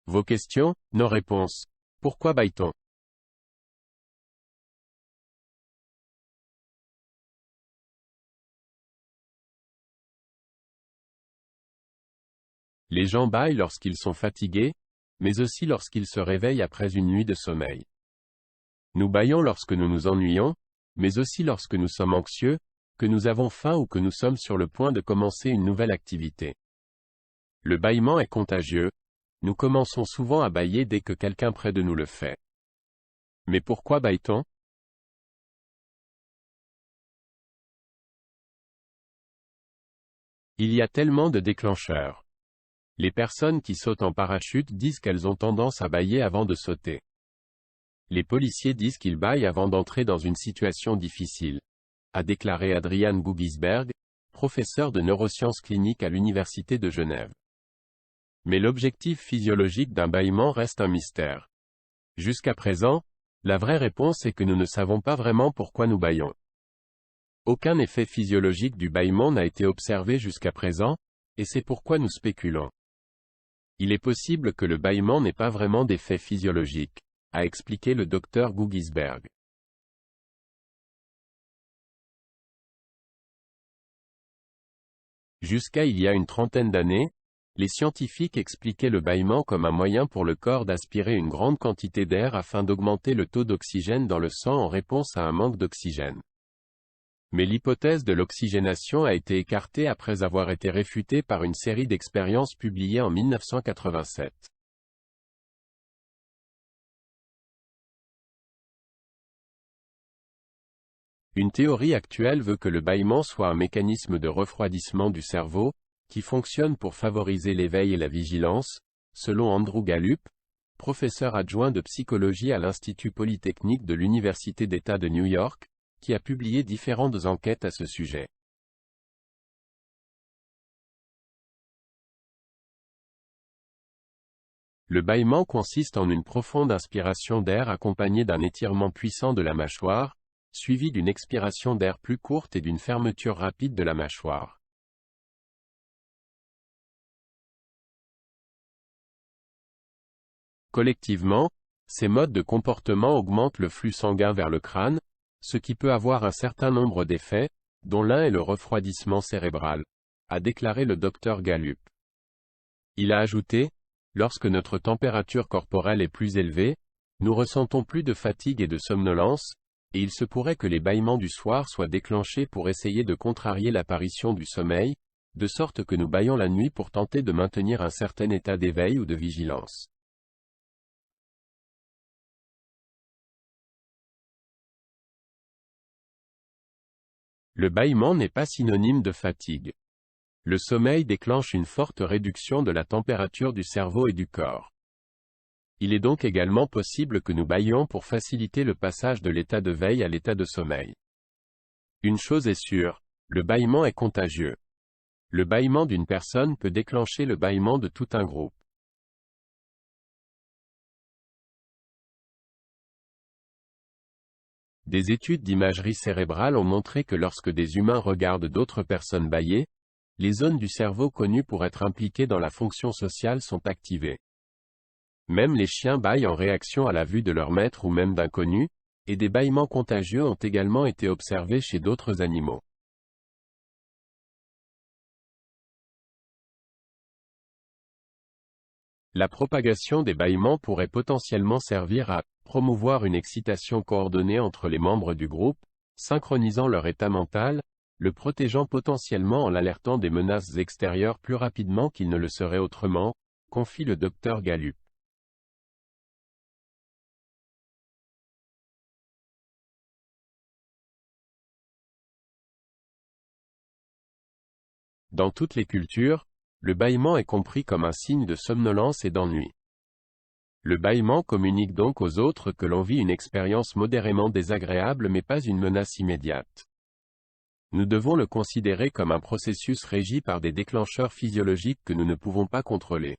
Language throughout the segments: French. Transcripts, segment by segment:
Vos questions, nos réponses. Pourquoi bâille-t-on? Les gens bâillent lorsqu'ils sont fatigués, mais aussi lorsqu'ils se réveillent après une nuit de sommeil. Nous bâillons lorsque nous nous ennuyons, mais aussi lorsque nous sommes anxieux, que nous avons faim ou que nous sommes sur le point de commencer une nouvelle activité. Le bâillement est contagieux. Nous commençons souvent à bâiller dès que quelqu'un près de nous le fait. Mais pourquoi bâille-t-on? Il y a tellement de déclencheurs. Les personnes qui sautent en parachute disent qu'elles ont tendance à bâiller avant de sauter. Les policiers disent qu'ils bâillent avant d'entrer dans une situation difficile, a déclaré Adrian Gugisberg, professeur de neurosciences cliniques à l'Université de Genève. Mais l'objectif physiologique d'un bâillement reste un mystère. Jusqu'à présent, la vraie réponse est que nous ne savons pas vraiment pourquoi nous bâillons. Aucun effet physiologique du bâillement n'a été observé jusqu'à présent, et c'est pourquoi nous spéculons. Il est possible que le bâillement n'ait pas vraiment d'effet physiologique, a expliqué le docteur Gugisberg. Jusqu'à il y a une trentaine d'années, les scientifiques expliquaient le bâillement comme un moyen pour le corps d'aspirer une grande quantité d'air afin d'augmenter le taux d'oxygène dans le sang en réponse à un manque d'oxygène. Mais l'hypothèse de l'oxygénation a été écartée après avoir été réfutée par une série d'expériences publiées en 1987. Une théorie actuelle veut que le bâillement soit un mécanisme de refroidissement du cerveau, qui fonctionne pour favoriser l'éveil et la vigilance, selon Andrew Gallup, professeur adjoint de psychologie à l'Institut Polytechnique de l'Université d'État de New York, qui a publié différentes enquêtes à ce sujet. Le bâillement consiste en une profonde inspiration d'air accompagnée d'un étirement puissant de la mâchoire, suivi d'une expiration d'air plus courte et d'une fermeture rapide de la mâchoire. Collectivement, ces modes de comportement augmentent le flux sanguin vers le crâne, ce qui peut avoir un certain nombre d'effets, dont l'un est le refroidissement cérébral, a déclaré le docteur Gallup. Il a ajouté, lorsque notre température corporelle est plus élevée, nous ressentons plus de fatigue et de somnolence, et il se pourrait que les bâillements du soir soient déclenchés pour essayer de contrarier l'apparition du sommeil, de sorte que nous bâillons la nuit pour tenter de maintenir un certain état d'éveil ou de vigilance. Le bâillement n'est pas synonyme de fatigue. Le sommeil déclenche une forte réduction de la température du cerveau et du corps. Il est donc également possible que nous bâillions pour faciliter le passage de l'état de veille à l'état de sommeil. Une chose est sûre, le bâillement est contagieux. Le bâillement d'une personne peut déclencher le bâillement de tout un groupe. Des études d'imagerie cérébrale ont montré que lorsque des humains regardent d'autres personnes bâiller, les zones du cerveau connues pour être impliquées dans la fonction sociale sont activées. Même les chiens bâillent en réaction à la vue de leur maître ou même d'inconnus, et des bâillements contagieux ont également été observés chez d'autres animaux. La propagation des bâillements pourrait potentiellement servir à promouvoir une excitation coordonnée entre les membres du groupe, synchronisant leur état mental, le protégeant potentiellement en l'alertant des menaces extérieures plus rapidement qu'il ne le serait autrement, confie le docteur Gallup. Dans toutes les cultures, le bâillement est compris comme un signe de somnolence et d'ennui. Le bâillement communique donc aux autres que l'on vit une expérience modérément désagréable mais pas une menace immédiate. Nous devons le considérer comme un processus régi par des déclencheurs physiologiques que nous ne pouvons pas contrôler.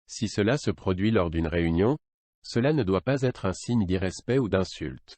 Si cela se produit lors d'une réunion, cela ne doit pas être un signe d'irrespect ou d'insulte.